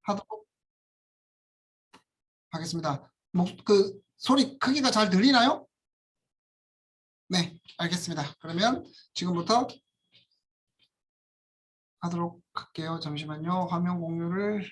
하도록 하겠습니다. 그 소리 크기가 잘 들리나요? 네, 알겠습니다. 그러면 지금부터 하도록 할게요. 잠시만요. 화면 공유를.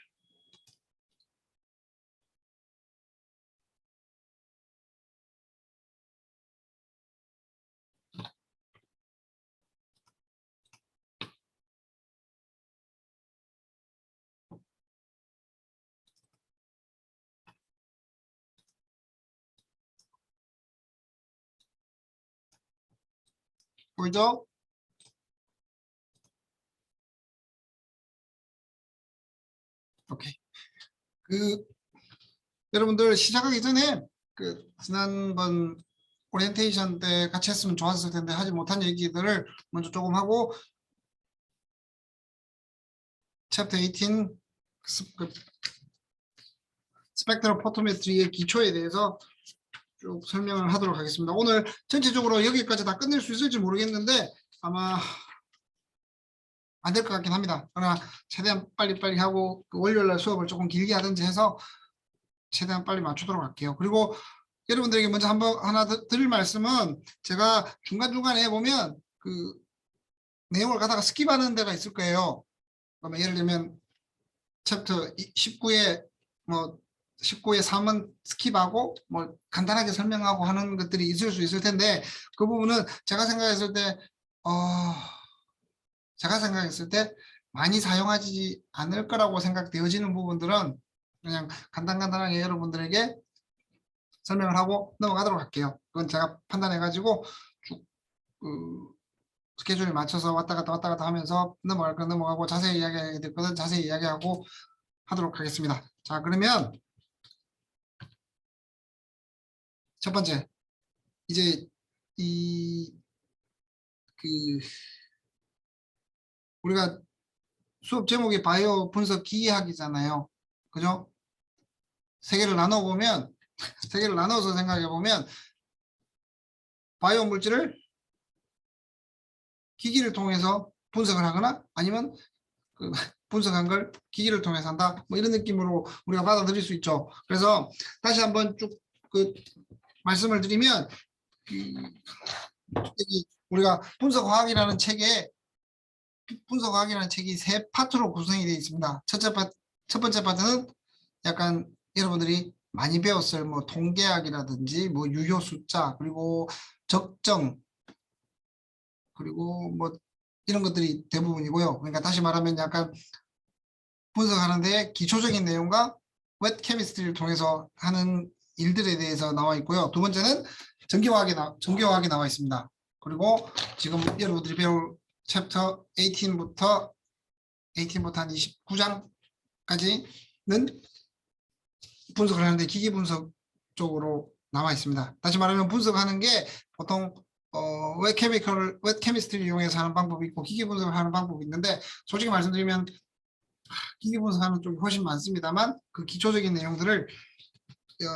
보이죠? 오케이. 여러분들 시작하기 전에 지난번 오리엔테이션 때 같이 했으면 좋았을 텐데 하지 못한 얘기들을 먼저 조금 하고 챕터 18 스펙트럴 포토메트리의 기초에 대해서 쭉 설명을 하도록 하겠습니다. 오늘 전체적으로 여기까지 다 끝낼 수 있을지 모르겠는데 아마 안 될 것 같긴 합니다. 그러나 최대한 빨리빨리 하고 월요일날 수업을 조금 길게 하든지 해서 최대한 빨리 맞추도록 할게요. 그리고 여러분들에게 먼저 하나 드릴 말씀은 제가 중간중간에 보면 그 내용을 가다가 스킵하는 데가 있을 거예요. 그러면 예를 들면 챕터 19에 3은 스킵하고 간단하게 설명하고 하는 것들이 있을 수 있을 텐데 그 부분은 제가 생각했을 때 많이 사용하지 않을 거라고 생각되어지는 부분들은 그냥 간단하게 여러분들에게 설명을 하고 넘어가도록 할게요. 그건 제가 판단해 가지고 쭉 스케줄에 맞춰서 왔다 갔다 하면서 넘어갈 건 넘어가고 자세히 이야기하게 될 거는 자세히 이야기하고 하도록 하겠습니다. 자, 그러면 첫 번째 이제 우리가 수업 제목이 바이오 분석 기계학이잖아요. 그죠? 세 개를 나눠서 생각해 보면 바이오 물질을 기기를 통해서 분석을 하거나 아니면 분석한 걸 기기를 통해서 한다. 이런 느낌으로 우리가 받아들일 수 있죠. 그래서 다시 한번 쭉 말씀을 드리면 우리가 분석과학이라는 책이 세 파트로 구성이 되어 있습니다. 첫 번째 파트는 약간 여러분들이 많이 배웠을 통계학이라든지 유효 숫자 그리고 적정 그리고 이런 것들이 대부분이고요. 그러니까 다시 말하면 약간 분석하는데 기초적인 내용과 웹 케미스트리를 통해서 하는 일들에 대해서 나와 있고요. 두 번째는 전기화학이 나와 있습니다. 그리고 지금 여러분들이 배울 챕터 18부터 한 29장까지는 분석을 하는데 기기 분석 쪽으로 나와 있습니다. 다시 말하면 분석하는 게 보통 웹 케미스트리를 이용해서 하는 방법이 있고 기기 분석을 하는 방법이 있는데 솔직히 말씀드리면 기기 분석하는 쪽이 훨씬 많습니다만 그 기초적인 내용들을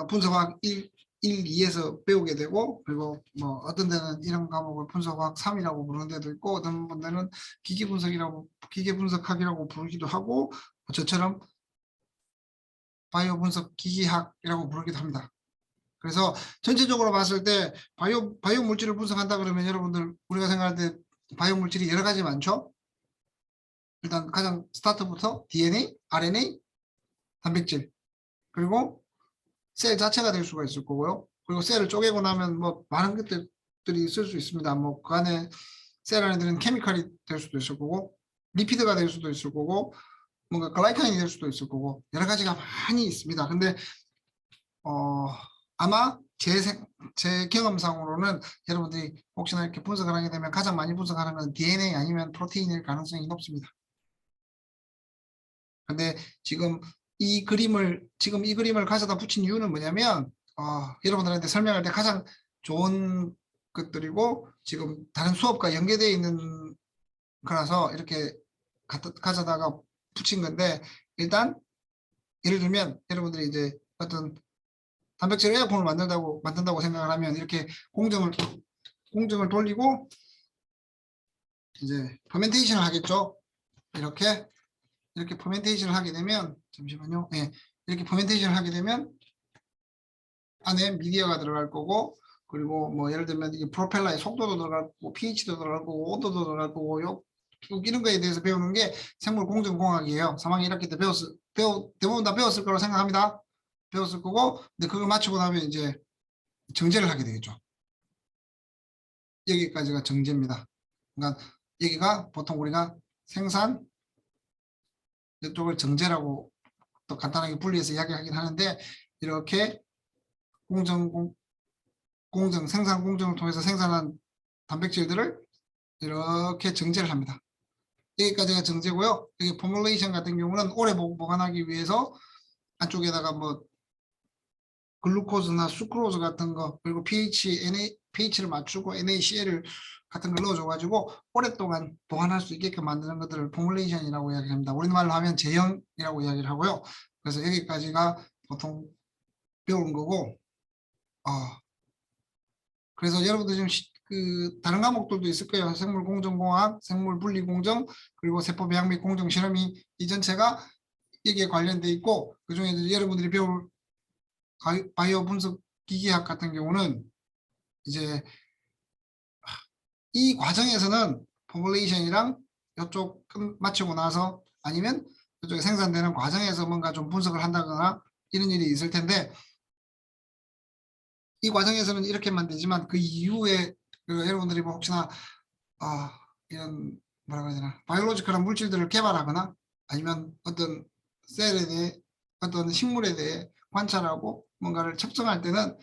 분석학 1, 2에서 배우게 되고 그리고 어떤 데는 이런 과목을 분석학 3이라고 부르는 데도 있고 어떤 분들은 기계 분석학이라고 부르기도 하고 저처럼 바이오 분석 기기학이라고 부르기도 합니다. 그래서 전체적으로 봤을 때 바이오 물질을 분석한다 그러면 여러분들 우리가 생각할 때 바이오 물질이 여러 가지 많죠. 일단 가장 스타트부터 DNA, RNA, 단백질 그리고 셀 자체가 될 수가 있을 거고요. 그리고 셀을 쪼개고 나면 많은 것들이 있을 수 있습니다. 그 안에 셀 안에 들은 케미칼이 될 수도 있을 거고 리피드가 될 수도 있을 거고 뭔가 글라이칸이 될 수도 있을 거고 여러 가지가 많이 있습니다. 근데 아마 제 경험상으로는 여러분들이 혹시나 이렇게 분석을 하게 되면 가장 많이 분석하는 건 DNA 아니면 프로테인일 가능성이 높습니다. 근데 지금 이 그림을 가져다 붙인 이유는 뭐냐면 여러분들한테 설명할 때 가장 좋은 것들이고 지금 다른 수업과 연계되어 있는 거라서 이렇게 가져다가 붙인 건데 일단 예를 들면 여러분들이 이제 어떤 단백질 에어폰을 만든다고 생각을 하면 이렇게 공정을 돌리고 이제 퍼멘테이션을 하겠죠. 이렇게 퍼멘테이션을 하게 되면 잠시만요. 예, 이렇게 퍼멘테이션을 하게 되면 안에 미디어가 들어갈 거고, 그리고 뭐 예를 들면 이게 프로펠러의 속도도 들어갈 거고, pH도 들어갈 거고, 온도도 들어갈 거고, 쭉 이런 거에 대해서 배우는 게 생물 공정공학이에요. 3학년 1학기 때 대부분 다 배웠을 거라고 생각합니다. 배웠을 거고, 근데 그걸 마치고 나면 이제 정제를 하게 되겠죠. 여기까지가 정제입니다. 그러니까 여기가 보통 우리가 생산, 이쪽을 정제라고 또 간단하게 분리해서 이야기하긴 하는데, 이렇게 생산 공정을 통해서 생산한 단백질들을 이렇게 정제를 합니다. 여기까지가 정제고요. 여기 포뮬레이션 같은 경우는 오래 보관하기 위해서 안쪽에다가 뭐 글루코즈나 수크로즈 같은 거, 그리고 pH를 맞추고 NaCl 같은 걸 넣어줘가지고 오랫동안 보관할 수 있게끔 만드는 것들을 포뮬레이션이라고 이야기합니다. 우리말로 하면 제형이라고 이야기를 하고요. 그래서 여기까지가 보통 배운 거고, 그래서 여러분들 지금 다른 과목들도 있을 거예요. 생물공정공학, 생물분리공정, 그리고 세포배양 및 공정실험이 이 전체가 여기에 관련돼 있고, 그중에 여러분들이 배울 바이오 분석 기계학 같은 경우는 이제 이 과정에서는 포뮬레이션이랑 이쪽 마치고 나서 아니면 이쪽에 생산되는 과정에서 뭔가 좀 분석을 한다거나 이런 일이 있을 텐데, 이 과정에서는 이렇게만 되지만 그 이후에 여러분들이 뭐 혹시나 이런 뭐라고 해야 되나 바이올로지컬한 물질들을 개발하거나 아니면 어떤 셀에 대해 어떤 식물에 대해 관찰하고 뭔가를 측정할 때는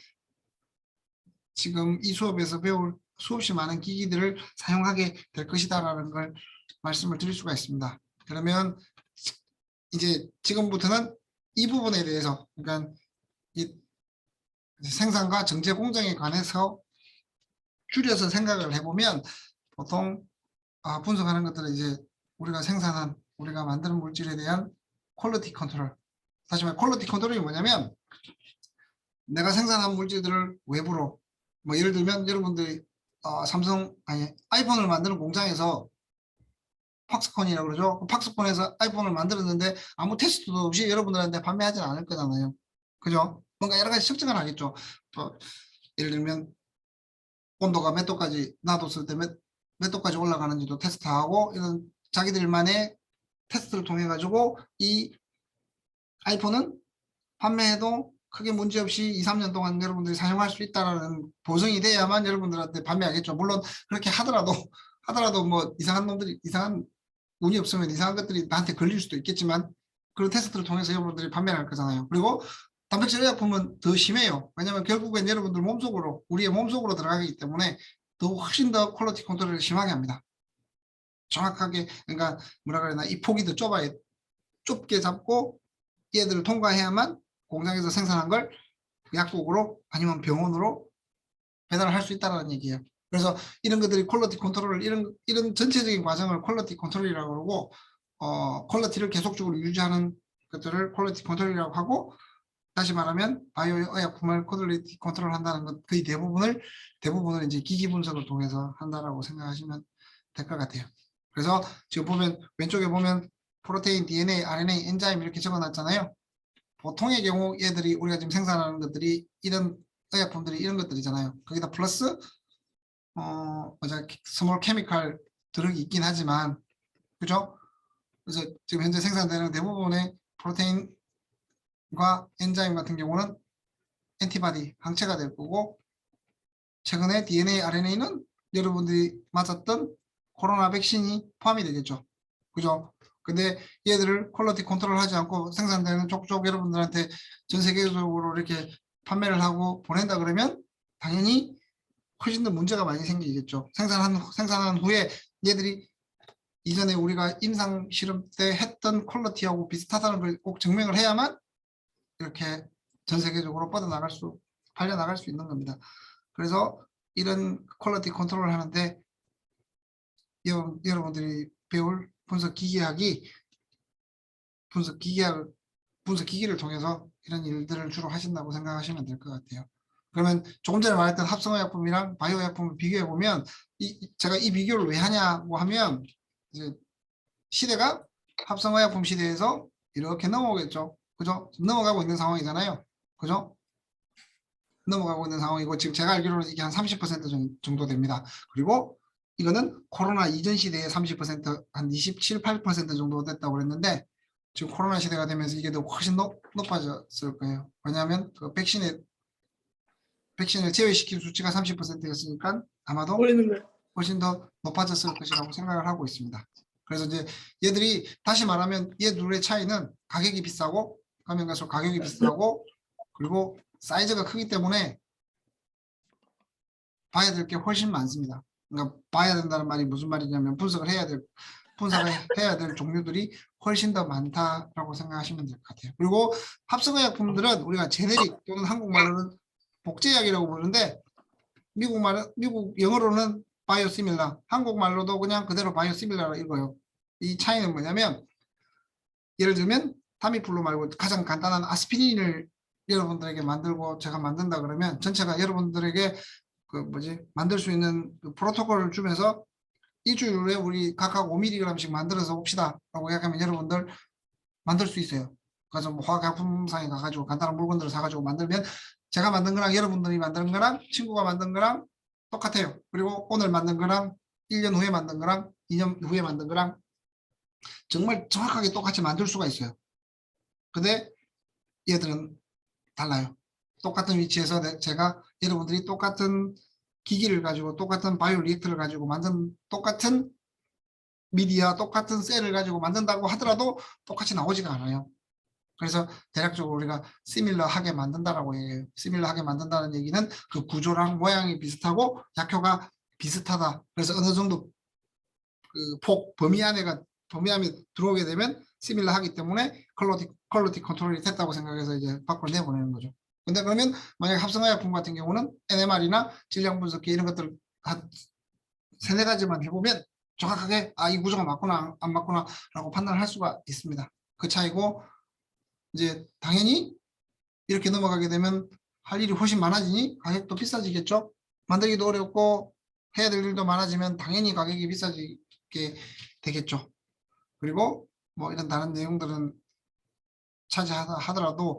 지금 이 수업에서 배울 수없이 많은 기기들을 사용하게 될 것이다라는 걸 말씀을 드릴 수가 있습니다. 그러면 이제 지금부터는 이 부분에 대해서, 그러니까 이 생산과 정제 공정에 관해서 줄여서 생각을 해보면 보통 분석하는 것들은 이제 우리가 만드는 물질에 대한 퀄리티 컨트롤. 다시 말해 퀄리티 컨트롤이 뭐냐면 내가 생산한 물질들을 외부로, 뭐 예를 들면 여러분들이 아이폰을 만드는 공장에서 팍스콘이라고 그러죠. 그 팍스콘에서 아이폰을 만들었는데 아무 테스트도 없이 여러분들한테 판매하지는 않을 거잖아요. 그죠? 뭔가 여러 가지 측정을 하겠죠. 또 예를 들면 온도가 몇 도까지 놔뒀을 때 몇 도까지 올라가는지도 테스트하고, 이런 자기들만의 테스트를 통해 가지고 이 아이폰은 판매해도 크게 문제없이 2, 3년 동안 여러분들이 사용할 수 있다는 보증이 돼야만 여러분들한테 판매하겠죠. 물론 그렇게 하더라도 뭐 이상한 운이 없으면 이상한 것들이 나한테 걸릴 수도 있겠지만 그런 테스트를 통해서 여러분들이 판매를 할 거잖아요. 그리고 단백질 의약품은 더 심해요. 왜냐하면 결국엔 여러분들 우리의 몸속으로 들어가기 때문에 훨씬 더 퀄리티 컨트롤을 심하게 합니다. 정확하게, 그러니까 뭐라 그러나 이 폭이 더 좁게 잡고 얘들을 통과해야만 공장에서 생산한 걸 약국으로 아니면 병원으로 배달을 할 수 있다는 얘기예요. 그래서 이런 것들이 퀄리티 컨트롤을, 이런 전체적인 과정을 퀄리티 컨트롤이라고 그러고, 퀄리티를 계속적으로 유지하는 것들을 퀄리티 컨트롤이라고 하고, 다시 말하면 바이오 의약품을 퀄리티 컨트롤한다는 것 거의 대부분을 이제 기기 분석을 통해서 한다라고 생각하시면 될 것 같아요. 그래서 지금 보면 왼쪽에 보면 프로테인, DNA, RNA, 엔자임 이렇게 적어놨잖아요. 보통의 경우 얘들이 우리가 지금 생산하는 것들이 이런 의약품들이 이런 것들이잖아요. 거기다 플러스 스몰 케미칼 들어있긴 있긴 하지만, 그죠? 그래서 지금 현재 생산되는 대부분의 프로테인과 엔자임 같은 경우는 엔티바디, 항체가 될 거고, 최근에 DNA, RNA는 여러분들이 맞았던 코로나 백신이 포함이 되겠죠. 그죠? 근데 얘들을 퀄리티 컨트롤 하지 않고 생산되는 쪽 여러분들한테 전 세계적으로 이렇게 판매를 하고 보낸다 그러면 당연히 훨씬 더 문제가 많이 생기겠죠. 생산한 후에 얘들이 이전에 우리가 임상 실험 때 했던 퀄리티하고 비슷하다는 걸 꼭 증명을 해야만 이렇게 전 세계적으로 팔려나갈 수 있는 겁니다. 그래서 이런 퀄리티 컨트롤을 하는데 여러분들이 배울 분석 기기를 통해서 이런 일들을 주로 하신다고 생각하시면 될 것 같아요. 그러면 조금 전에 말했던 합성의약품이랑 바이오의약품을 비교해 보면 제가 이 비교를 왜 하냐고 하면 이제 시대가 합성의약품 시대에서 이렇게 넘어오겠죠. 그죠? 지금 넘어가고 있는 상황이잖아요. 그죠? 넘어가고 있는 상황이고 지금 제가 알기로는 이게 한 30% 정도 됩니다. 그리고 이거는 코로나 이전 시대에 30%한 27, 8% 정도 됐다고 그랬는데 지금 코로나 시대가 되면서 이게 더 훨씬 높아졌을 거예요. 왜냐하면 그 백신을 제외시킨 수치가 30%였으니까 아마도 훨씬 더 높아졌을 것이라고 생각을 하고 있습니다. 그래서 이제 얘들이 다시 말하면 얘 둘의 차이는 가격이 비싸고 가면 갈수록 가격이 비싸고 그리고 사이즈가 크기 때문에 봐야 될 게 훨씬 많습니다. 그러니까 봐야 된다는 말이 무슨 말이냐면 분석을 해야 될 종류들이 훨씬 더 많다라고 생각하시면 될 것 같아요. 그리고 합성의약품들은 우리가 제네릭 또는 한국말로는 복제약이라고 부르는데 미국 영어로는 바이오시밀라, 한국말로도 그냥 그대로 바이오시밀라로 읽어요. 이 차이는 뭐냐면 예를 들면 타미플루 말고 가장 간단한 아스피린을 여러분들에게 만들고 제가 만든다 그러면 전체가 여러분들에게 만들 수 있는 그 프로토콜을 주면서 일주일에 우리 각각 5mg씩 만들어서 봅시다 라고 이야기하면 여러분들 만들 수 있어요. 그래서 뭐 화학약품상에 가가지고 간단한 물건들을 사가지고 만들면 제가 만든 거랑 여러분들이 만든 거랑 친구가 만든 거랑 똑같아요. 그리고 오늘 만든 거랑 1년 후에 만든 거랑 2년 후에 만든 거랑 정말 정확하게 똑같이 만들 수가 있어요. 근데 얘들은 달라요. 똑같은 위치에서 제가 여러분들이 똑같은 기기를 가지고 똑같은 바이오 리액터를 가지고 만든 똑같은 미디어, 똑같은 셀을 가지고 만든다고 하더라도 똑같이 나오지가 않아요. 그래서 대략적으로 우리가 시밀러하게 만든다라고 얘기해요. 시밀러하게 만든다는 얘기는 그 구조랑 모양이 비슷하고 약효가 비슷하다. 그래서 어느 정도 그 범위 안에 들어오게 되면 시밀러하기 때문에 퀄리티 컨트롤이 됐다고 생각해서 이제 밖으로 내보내는 거죠. 근데 그러면 만약 합성화약품 같은 경우는 NMR이나 질량 분석기 이런 것들 한 세네 가지만 해보면 정확하게 이 구조가 맞구나 안 맞구나 라고 판단을 할 수가 있습니다. 그 차이고 이제 당연히 이렇게 넘어가게 되면 할 일이 훨씬 많아지니 가격도 비싸지겠죠. 만들기도 어렵고 해야 될 일도 많아지면 당연히 가격이 비싸지게 되겠죠. 그리고 뭐 이런 다른 내용들은 차지하더라도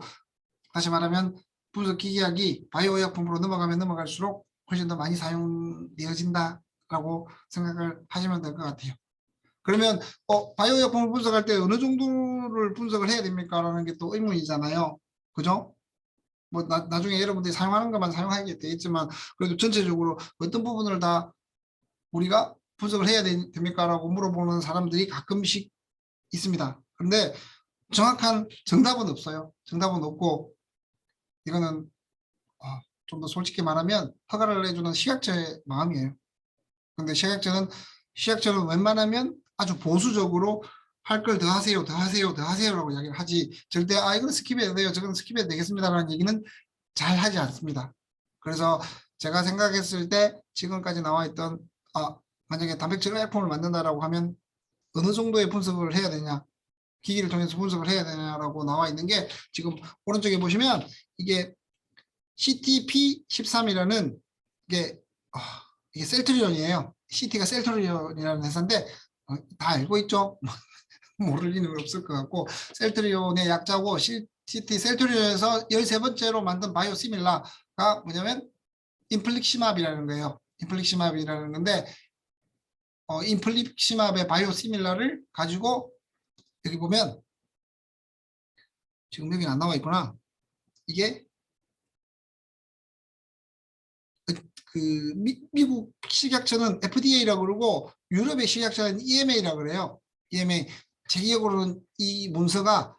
다시 말하면 분석 기계학이 바이오 의약품으로 넘어가면 넘어갈수록 훨씬 더 많이 사용되어진다라고 생각을 하시면 될 것 같아요. 그러면 바이오 의약품을 분석할 때 어느 정도를 분석을 해야 됩니까? 라는 게 또 의문이잖아요. 그죠? 뭐 나중에 여러분들이 사용하는 것만 사용하게 되겠지만 그래도 전체적으로 어떤 부분을 다 우리가 분석을 해야 됩니까? 라고 물어보는 사람들이 가끔씩 있습니다. 그런데 정확한 정답은 없어요. 정답은 없고 이거는 좀 더 솔직히 말하면 허가를 내주는 시각처의 마음이에요. 근데 시각처는 웬만하면 아주 보수적으로 할 걸 더 하세요, 더 하세요, 더 하세요라고 이야기를 하지 절대 이건 스킵해도 돼요, 저건 스킵해도 되겠습니다라는 얘기는 잘 하지 않습니다. 그래서 제가 생각했을 때 지금까지 나와 있던 만약에 단백질 의약품을 만든다라고 하면 어느 정도의 분석을 해야 되냐, 기기를 통해서 분석을 해야 되냐라고 나와 있는 게 지금 오른쪽에 보시면 이게 CTP13이라는 이게 셀트리온이에요. CT가 셀트리온이라는 회사인데 다 알고 있죠? 모를 리는 없을 것 같고 셀트리온의 약자고 CT 셀트리온에서 13번째로 만든 바이오시밀라가 뭐냐면 인플릭시맙이라는 거예요. 인플릭시맙이라는 건데 인플릭시맙의 바이오시밀라를 가지고 여기 보면 지금 여기는 안 나와 있구나. 이게 그 미국 식약처는 FDA라고 그러고 유럽의 식약처는 EMA라고 그래요. EMA. 제 기억으로는 이 문서가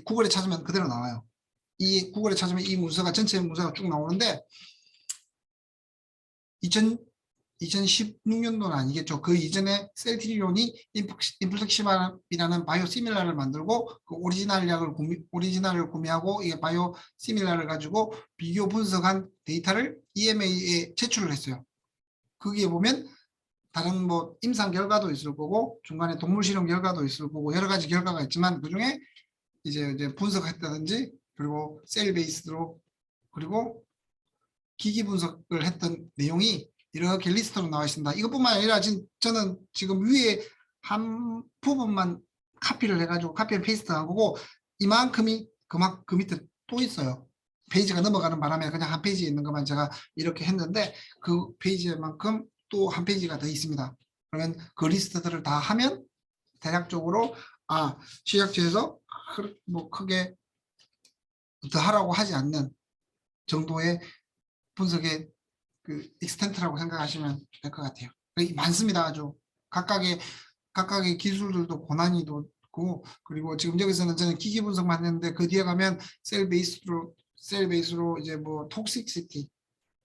구글에 찾으면 그대로 나와요. 이 구글에 찾으면 이 문서가 전체 문서가 쭉 나오는데 2016년도는 아니겠죠. 그 이전에 셀트리온이 인플렉시맙이라는 바이오시밀라를 만들고 그 오리지널을 구매하고 이게 바이오시밀라를 가지고 비교 분석한 데이터를 EMA에 제출을 했어요. 거기에 보면 다른 뭐 임상 결과도 있을 거고 중간에 동물 실험 결과도 있을 거고 여러 가지 결과가 있지만 그중에 이제 분석했다든지 그리고 셀 베이스로 그리고 기기 분석을 했던 내용이 이렇게 리스트로 나와 있습니다. 이것뿐만 아니라 저는 지금 위에 한 부분만 카피를 해가지고 카피 앤 페이스트 한 거고 이만큼이 그 밑에 또 있어요. 페이지가 넘어가는 바람에 그냥 한 페이지에 있는 것만 제가 이렇게 했는데 그 페이지만큼 또 한 페이지가 더 있습니다. 그러면 그 리스트들을 다 하면 대략적으로 시작지에서 뭐 크게 더 하라고 하지 않는 정도의 분석의 그 익스텐트라고 생각하시면 될 것 같아요. 많습니다. 아주 각각의 기술들도 고난이도 있고, 그리고 지금 여기서는 저는 기기 분석만 했는데 그 뒤에 가면 셀 베이스로 이제 뭐 톡식시티,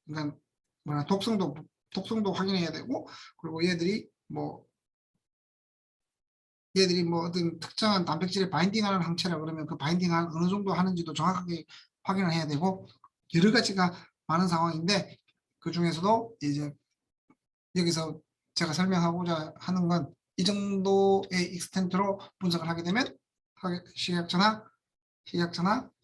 그러니까 뭐냐 독성도 확인해야 되고, 그리고 얘들이 뭐 어떤 특정한 단백질에 바인딩하는 항체라 그러면 그 바인딩을 어느 정도 하는지도 정확하게 확인을 해야 되고, 여러 가지가 많은 상황인데 그 중에서도 이제 여기서 제가 설명하고자 하는 건 이 정도의 익스텐트로 분석을 하게 되면 식약처나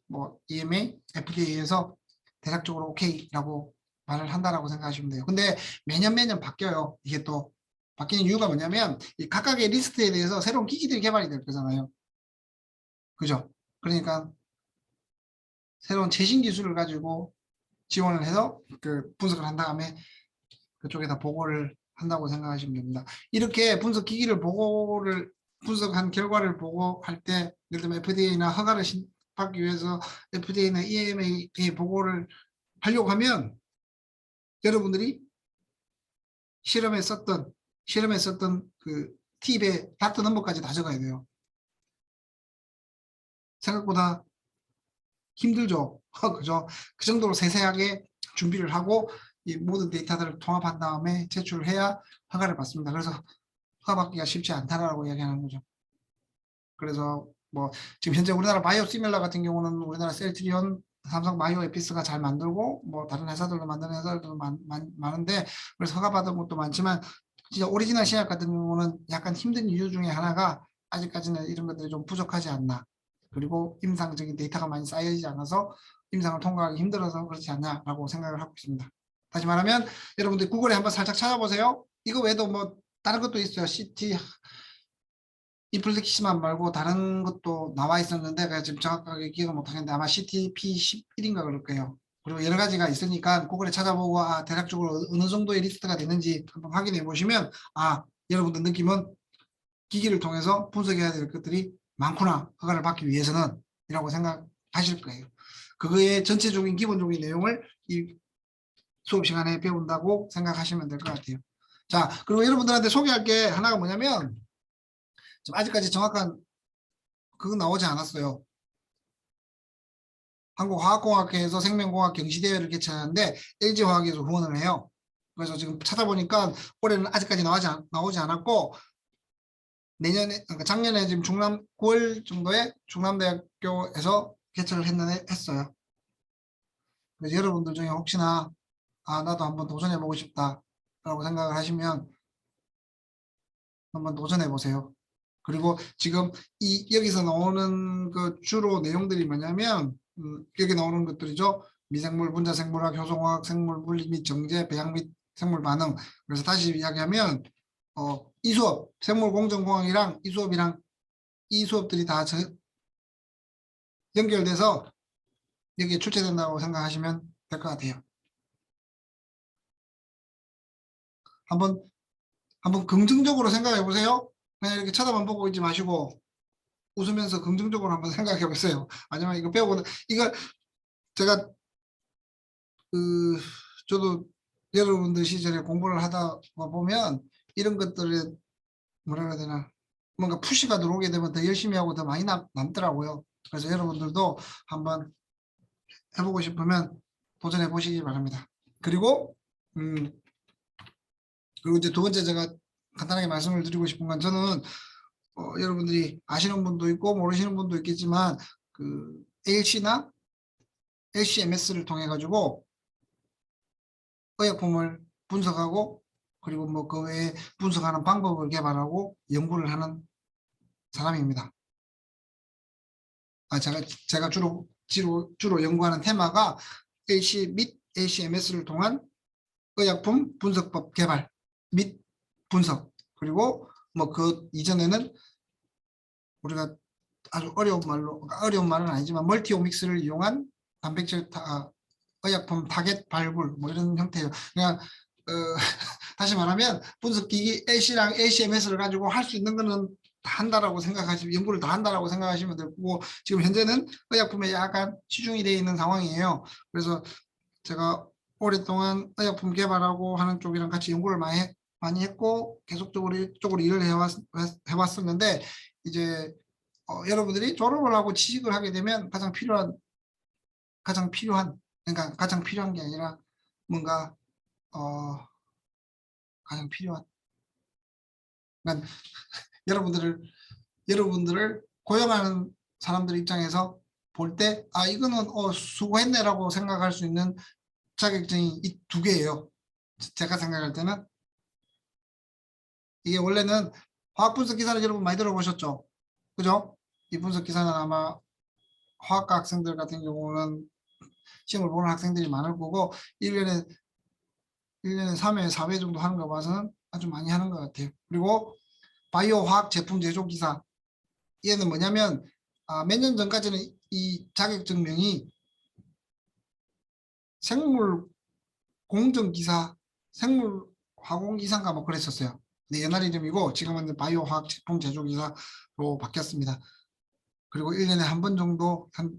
뭐 EMA, FDA에서 대략적으로 오케이라고 말을 한다라고 생각하시면 돼요. 근데 매년 바뀌어요. 이게 또 바뀌는 이유가 뭐냐면 이 각각의 리스트에 대해서 새로운 기기들이 개발이 될 거잖아요. 그죠? 그러니까 새로운 최신 기술을 가지고 지원을 해서 그 분석을 한 다음에 그쪽에다 보고를 한다고 생각하시면 됩니다. 이렇게 분석한 결과를 보고할 때, 예를 들면 FDA나 허가를 받기 위해서 FDA나 EMA에 보고를 하려고 하면 여러분들이 실험에 썼던 그 팁의 닥터 넘버까지 다 적어야 돼요. 생각보다 힘들죠. 그죠? 그 정도로 세세하게 준비를 하고 이 모든 데이터들을 통합한 다음에 제출을 해야 허가를 받습니다. 그래서 허가받기가 쉽지 않다라고 이야기하는 거죠. 그래서 뭐 지금 현재 우리나라 바이오 시밀러 같은 경우는 우리나라 셀트리온, 삼성 바이오 에피스가 잘 만들고 뭐 다른 회사들도 만드는 회사들도 많은데, 그래서 허가받은 것도 많지만 진짜 오리지널 신약 같은 경우는 약간 힘든 이유 중에 하나가 아직까지는 이런 것들이 좀 부족하지 않나, 그리고 임상적인 데이터가 많이 쌓여지지 않아서 임상을 통과하기 힘들어서 그렇지 않냐라고 생각을 하고 있습니다. 다시 말하면 여러분들 구글에 한번 살짝 찾아보세요. 이거 외에도 뭐 다른 것도 있어요. CT 이플릭시만 말고 다른 것도 나와 있었는데 제가 지금 정확하게 기억을 못하겠는데 아마 CTP11인가 그럴 거예요. 그리고 여러 가지가 있으니까 구글에 찾아보고 대략적으로 어느 정도의 리스트가 되는지 한번 확인해 보시면 여러분들 느낌은 기기를 통해서 분석해야 될 것들이 많구나, 허가를 받기 위해서는 이라고 생각하실 거예요. 그거의 전체적인 기본적인 내용을 이 수업 시간에 배운다고 생각하시면 될 것 같아요. 자, 그리고 여러분들한테 소개할 게 하나가 뭐냐면 지금 아직까지 정확한 그거 나오지 않았어요. 한국화학공학회에서 생명공학 경시대회를 개최하는데 LG화학에서 후원을 해요. 그래서 지금 찾아보니까 올해는 아직까지 나오지 않았고, 내년에, 그러니까 작년에 지금 9월 정도에 충남대학교에서 개최를 했어요. 그래서 여러분들 중에 혹시나 나도 한번 도전해보고 싶다라고 생각을 하시면 한번 도전해보세요. 그리고 지금 여기서 나오는 그 주로 내용들이 뭐냐면 여기 나오는 것들이죠. 미생물, 분자생물학, 효성화학, 생물 물리 및 정제, 배양 및 생물 반응. 그래서 다시 이야기하면 이 수업, 생물 공정공학이랑 이 수업들이 다 연결돼서 여기에 출제된다고 생각하시면 될 것 같아요. 한번 긍정적으로 생각해 보세요. 그냥 이렇게 쳐다만 보고 있지 마시고 웃으면서 긍정적으로 한번 생각해 보세요. 아니면 이거 배우고 이거 제가 저도 여러분들 시절에 공부를 하다 보면 이런 것들에 뭐라 해야 되나, 뭔가 푸시가 들어오게 되면 더 열심히 하고 더 많이 남더라고요. 그래서 여러분들도 한번 해보고 싶으면 도전해 보시기 바랍니다. 그리고 이제 두 번째 제가 간단하게 말씀을 드리고 싶은 건, 저는 여러분들이 아시는 분도 있고 모르시는 분도 있겠지만 그 ALC나 LCMS를 통해 가지고 의약품을 분석하고, 그리고 뭐 그 외에 분석하는 방법을 개발하고 연구를 하는 사람입니다. 제가 주로 연구하는 테마가 LC 및 LCMS를 통한 의약품 분석법 개발 및 분석, 그리고 뭐 그 이전에는 우리가 아주 어려운 말로, 어려운 말은 아니지만 멀티오믹스를 이용한 단백질 의약품 타겟 발굴 뭐 이런 형태예요. 그냥 다시 말하면 분석기기 AC랑 ACMS를 가지고 할 수 있는 거는 다 한다라고 생각하시면, 연구를 다 한다라고 생각하시면 되고, 지금 현재는 의약품에 약간 치중이 되어 있는 상황이에요. 그래서 제가 오랫동안 의약품 개발하고 하는 쪽이랑 같이 연구를 많이 했고 계속적으로 이쪽으로 일을 해왔었는데, 이제 여러분들이 졸업을 하고 취직을 하게 되면 가장 필요한 그러니까 가장 필요한 게 아니라 뭔가 가장 필요한, 그러니까 여러분들을 고용하는 사람들 입장에서 볼 때 이거는 수고했네라고 생각할 수 있는 자격증이 이 두 개예요. 제가 생각할 때는 이게 원래는 화학 분석 기사를 여러분 많이 들어보셨죠? 그죠? 이 분석 기사는 아마 화학과 학생들 같은 경우는 시험을 보는 학생들이 많을 거고 1년에 3회, 4회 정도 하는 거 봐서는 아주 많이 하는 것 같아요. 그리고 바이오 화학 제품 제조 기사, 얘는 뭐냐면 몇 년 전까지는 이 자격증명이 생물 공정 기사, 생물 화공 기사인가 뭐 그랬었어요. 근데 옛날 이름이고 지금은 바이오 화학 제품 제조 기사로 바뀌었습니다. 그리고 1년에 한 번 정도, 한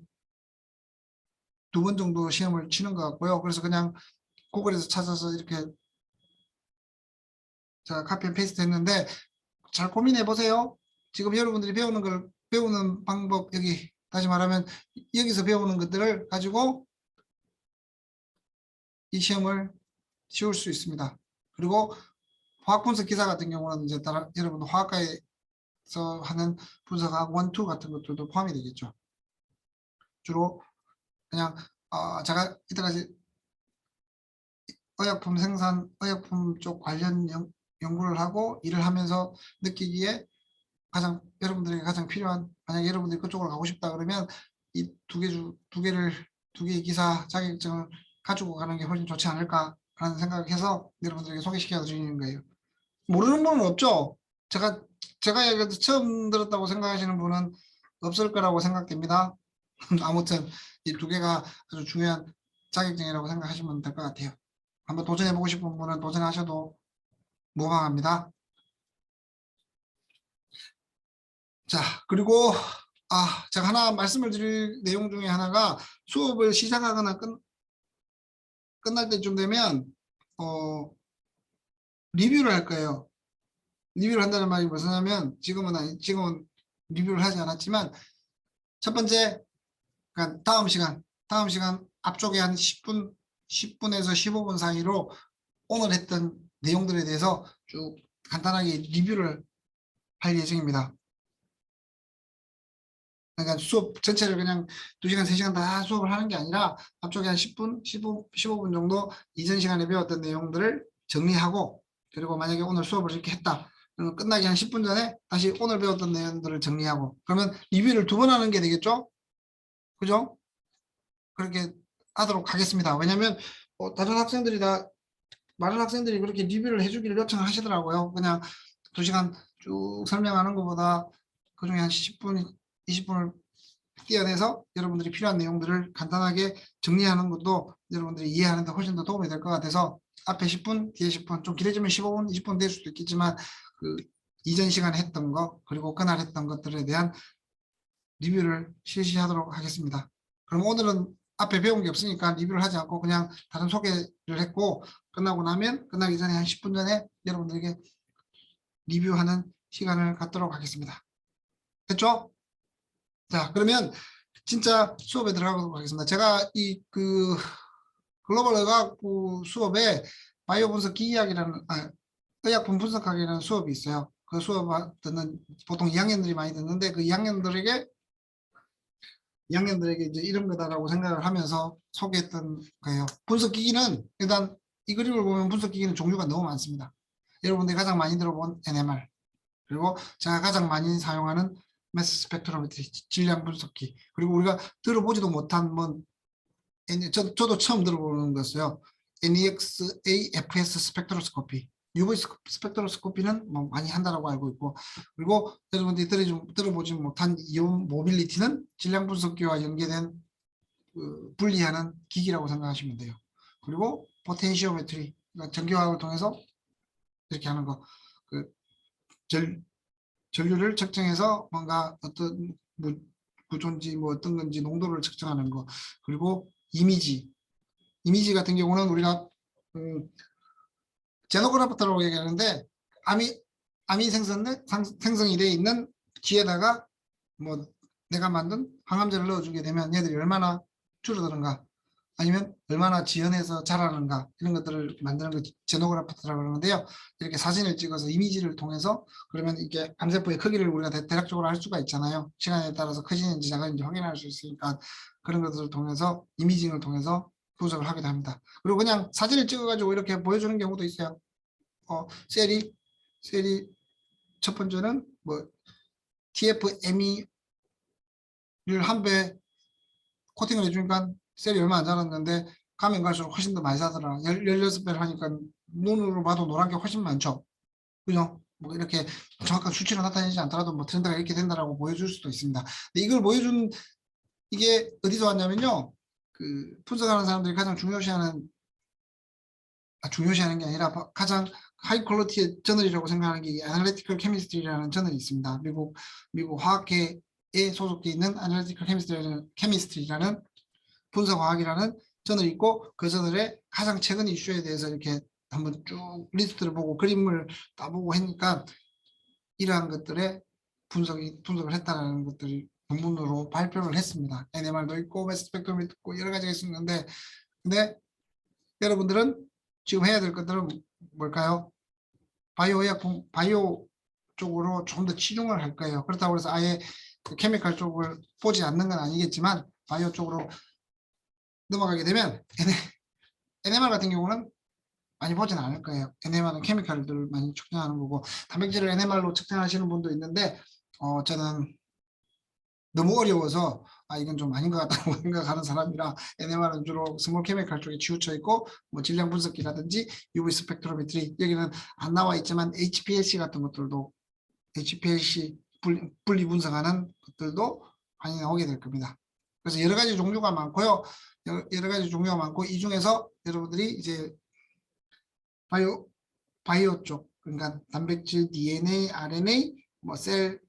2번 정도 시험을 치는 것 같고요. 그래서 그냥 구글에서 찾아서 이렇게 제가 카피 앤 페이스트 했는데 잘 고민해 보세요. 지금 여러분들이 배우는 방법, 여기 다시 말하면 여기서 배우는 것들을 가지고 이 시험을 치울 수 있습니다. 그리고 화학 분석 기사 같은 경우는 이제 여러분 화학과에서 하는 분석학 1, 2 같은 것들도 포함이 되겠죠. 주로 그냥 제가 이때까지 의약품 쪽 관련 연구를 하고 일을 하면서 느끼기에 여러분들에게 가장 필요한, 만약에 여러분들이 그쪽으로 가고 싶다 그러면 이 두 개의 기사 자격증을 가지고 가는 게 훨씬 좋지 않을까라는 생각해서 여러분들에게 소개시켜 드리는 거예요. 모르는 분은 없죠? 제가 얘기해도 처음 들었다고 생각하시는 분은 없을 거라고 생각됩니다. 아무튼 이 두 개가 아주 중요한 자격증이라고 생각하시면 될 것 같아요. 한번 도전해보고 싶은 분은 도전하셔도 무방합니다. 자, 그리고 제가 하나 말씀을 드릴 내용 중에 하나가 수업을 시작하거나 끝날 때쯤 되면 리뷰를 할 거예요. 리뷰를 한다는 말이 무엇이냐면 지금은 리뷰를 하지 않았지만 첫 번째, 그러니까 다음 시간 앞쪽에 한 10분에서 15분 사이로 오늘 했던 내용들에 대해서 쭉 간단하게 리뷰를 할 예정입니다. 그러니까 수업 전체를 그냥 2시간, 3시간 다 수업을 하는 게 아니라 앞쪽에 한 10분, 15분 정도 이전 시간에 배웠던 내용들을 정리하고, 그리고 만약에 오늘 수업을 이렇게 했다. 그러면 끝나기 한 10분 전에 다시 오늘 배웠던 내용들을 정리하고, 그러면 리뷰를 2번 하는 게 되겠죠? 그죠? 그렇게 하도록 하겠습니다. 왜냐면 많은 학생들이 그렇게 리뷰를 해주기를 요청을 하시더라고요. 그냥 2시간 쭉 설명하는 것보다 그중에 한 10분, 20분을 띄어내서 여러분들이 필요한 내용들을 간단하게 정리하는 것도 여러분들이 이해하는 데 훨씬 더 도움이 될 것 같아서 앞에 10분, 뒤에 10분, 좀 길어지면 15분, 20분 될 수도 있겠지만 그 이전 시간에 했던 거, 그리고 그날 했던 것들에 대한 리뷰를 실시하도록 하겠습니다. 그럼 오늘은 앞에 배운 게 없으니까 리뷰를 하지 않고 그냥 다른 소개를 했고, 끝나기 전에 한 10분 전에 여러분들에게 리뷰하는 시간을 갖도록 하겠습니다. 됐죠? 자, 그러면 진짜 수업에 들어가도록 하겠습니다. 제가 글로벌 의학부 수업에 바이오 분석 기계학이라는 의약품 분석학이라는 수업이 있어요. 그 수업 듣는 보통 2학년들이 많이 듣는데 그 2학년들에게 이제 이런 거다라고 생각을 하면서 소개했던 거예요. 분석기기는 일단 이 그림을 보면 분석기기는 종류가 너무 많습니다. 여러분들이 가장 많이 들어본 NMR, 그리고 제가 가장 많이 사용하는 매스 스펙트로메트리, 질량 분석기, 그리고 우리가 들어보지도 못한 저도 처음 들어보는 것이요. NEXA FS 스펙트로스코피, UV 스펙트로스코피는 뭐 많이 한다라고 알고 있고, 그리고 여러분들이 들어보지 못한 이온 모빌리티는 질량 분석기와 연계된 분리하는 기기라고 생각하시면 돼요. 그리고 포텐시오메트리, 그러니까 전기화학을 통해서 이렇게 하는 거, 그 전류를 측정해서 뭔가 어떤 구조인지 뭐 어떤 건지 농도를 측정하는 거, 그리고 이미지 같은 경우는 우리가 제노그래프터라고 얘기하는데 암이 생성이 되어 있는 뒤에다가 뭐 내가 만든 항암제를 넣어주게 되면 얘들이 얼마나 줄어드는가, 아니면 얼마나 지연해서 자라는가, 이런 것들을 만드는 거 제노그래프터라고 그러는데요. 이렇게 사진을 찍어서 이미지를 통해서, 그러면 이게 암세포의 크기를 우리가 대략적으로 할 수가 있잖아요. 시간에 따라서 커지는지 작은지 확인할 수 있으니까 그런 것들을 통해서, 이미징을 통해서 분석을 하기도 합니다. 그리고 그냥 사진을 찍어가지고 이렇게 보여주는 경우도 있어요. 셀이 첫 번째는 뭐 TFME를 한 배 코팅을 해주니까 셀이 얼마 안 자랐는데 가면 갈수록 훨씬 더 많이 자더라. 16배를 하니까 눈으로 봐도 노란 게 훨씬 많죠. 그죠? 뭐 이렇게 정확한 수치로 나타내지 않더라도 뭐 트렌드가 이렇게 된다라고 보여줄 수도 있습니다. 근데 이걸 보여준 이게 어디서 왔냐면요. 그 분석하는 사람들이 가장 중요시하는 게 아니라 가장 하이 퀄리티의 저널이라고 생각하는 게 애널리티컬 케미스트리라는 저널이 있습니다. 미국 화학계에 소속되어 있는 애널리티컬 케미스트리라는 분석화학이라는 저널이 있고, 그 저널에 가장 최근 이슈에 대해서 이렇게 한번 쭉 리스트를 보고 그림을 따보고 하니까 이러한 것들에 분석을 했다는 것들이 논문으로 발표를 했습니다. NMR도 있고 매스 스펙트럼도 있고 여러 가지가 있었는데, 근데 여러분들은 지금 해야 될 것들은 뭘까요? 바이오 쪽으로 좀 더 치중을 할 거예요. 그렇다고 해서 아예 그 케미칼 쪽을 보지 않는 건 아니겠지만, 바이오 쪽으로 넘어가게 되면 NMR 같은 경우는 많이 보지는 않을 거예요. NMR은 케미칼들 많이 측정하는 거고, 단백질을 NMR로 측정하시는 분도 있는데, 저는 너무 어려워서 이건 좀 아닌 것 같다고 생각하는 사람이라, NMR은 주로 스몰 케미칼 쪽에 치우쳐 있고, 뭐 질량 분석기라든지 UV 스펙트로메트리, 여기는 안 나와 있지만 HPLC 같은 것들도, HPLC 분리 분석하는 것들도 많이 나오게 될 겁니다. 그래서 여러 가지 종류가 많고요. 여러 가지 종류가 많고, 이 중에서 여러분들이 이제 바이오 쪽, 그러니까 단백질, DNA, RNA, 뭐 셀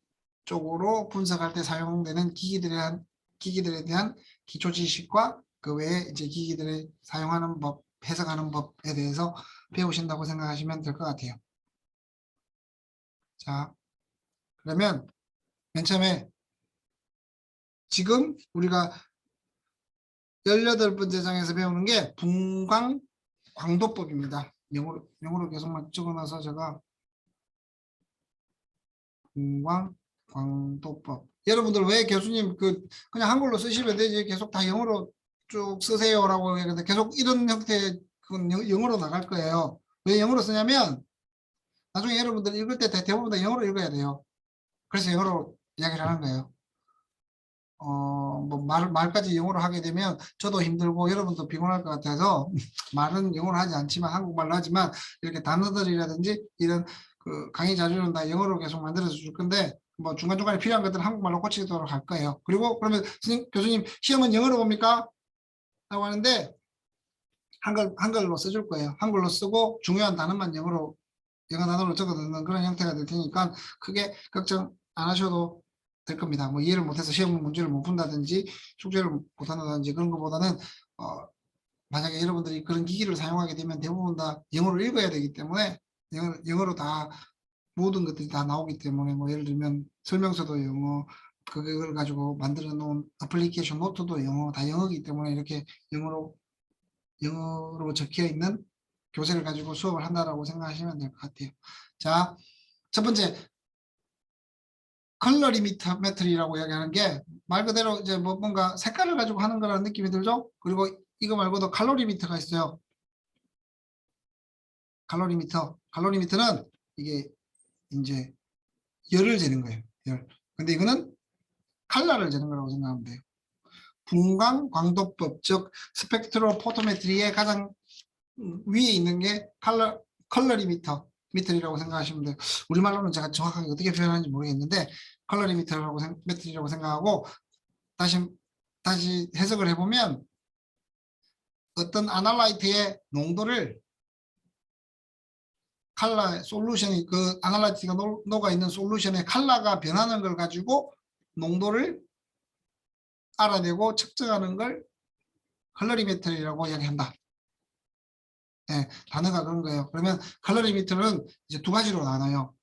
쪽으로 분석할 때 사용되는 기기들에 대한 기초 지식과 그 외에 이제 기기들을 사용하는 법, 해석하는 법에 대해서 배우신다고 생각하시면 될 것 같아요. 자, 그러면 맨 처음에 지금 우리가 18번째 장에서 배우는 게 분광 광도법입니다. 영어로 계속 적어놔서 제가 분광 광도법. 여러분들 왜 교수님 그냥 한글로 쓰시면 되지 계속 다 영어로 쭉 쓰세요라고 얘기하는데, 계속 이런 형태의 그건 영어로 나갈 거예요. 왜 영어로 쓰냐면 나중에 여러분들 읽을 때 대부분 다 영어로 읽어야 돼요. 그래서 영어로 이야기를 하는 거예요. 뭐 말까지 영어로 하게 되면 저도 힘들고 여러분도 피곤할 것 같아서 말은 영어로 하지 않지만 한국말로 하지만, 이렇게 단어들이라든지 이런 그 강의 자료는 다 영어로 계속 만들어서 줄 건데, 뭐 중간중간에 필요한 것들은 한국말로 고치도록 할 거예요. 그리고 그러면 교수님 시험은 영어로 봅니까? 라고 하는데, 한글로 써줄 거예요. 한글로 쓰고 중요한 단어만 영어 단어로 적어 넣는 그런 형태가 될 테니까 크게 걱정 안 하셔도 될 겁니다. 뭐 이해를 못해서 시험 문제를 못 푼다든지 숙제를 못 한다든지 그런 것보다는, 만약에 여러분들이 그런 기기를 사용하게 되면 대부분 다 영어로 읽어야 되기 때문에, 영어로 다 모든 것들이 다 나오기 때문에, 뭐 예를 들면 설명서도 영어, 그걸 가지고 만들어 놓은 애플리케이션 노트도 영어, 다 영어이기 때문에 이렇게 영어로 적혀 있는 교재를 가지고 수업을 한다라고 생각하시면 될 것 같아요. 자, 첫 번째 컬러리미터메트리라고 이야기하는 게 말 그대로 이제 뭐 뭔가 색깔을 가지고 하는 거라는 느낌이 들죠? 그리고 이거 말고도 칼로리미터가 있어요. 칼로리미터는 이게 이제 열을 재는 거예요. 열. 근데 이거는 칼라를 재는 거라고 생각하면 돼요. 분광 광도법, 즉 스펙트로포토메트리의 가장 위에 있는 게 컬러리미터. 미터리라고 생각하시면 돼요. 우리말로는 제가 정확하게 어떻게 표현하는지 모르겠는데 컬러리미터라고 매트리라고 생각하고 다시 해석을 해보면 어떤 아날라이트의 농도를 칼라 솔루션이 그 아날라이트가 녹아 있는 솔루션의 칼라가 변하는 걸 가지고 농도를 알아내고 측정하는 걸 컬러리미터라고 이야기한다. 네, 단어가 그런 거예요. 그러면 컬러리미터는 이제 두 가지로 나눠요.